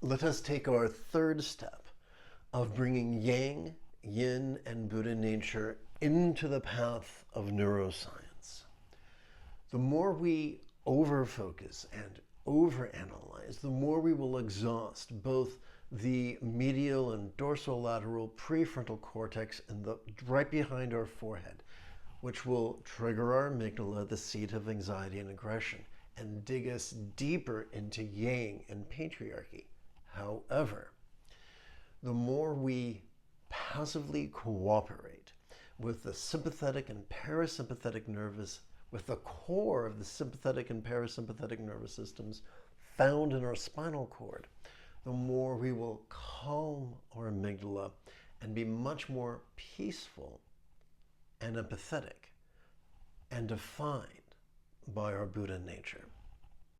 let us take our third step of bringing yang, yin, and Buddha nature into the path of neuroscience. The more we overfocus and overanalyze, the more we will exhaust both the medial and dorsolateral prefrontal cortex and right behind our forehead, which will trigger our amygdala, the seat of anxiety and aggression, and dig us deeper into yang and patriarchy. However, the more we passively cooperate with the sympathetic and parasympathetic nervous, with the core of the sympathetic and parasympathetic nervous systems found in our spinal cord, the more we will calm our amygdala and be much more peaceful and empathetic and defined by our Buddha nature.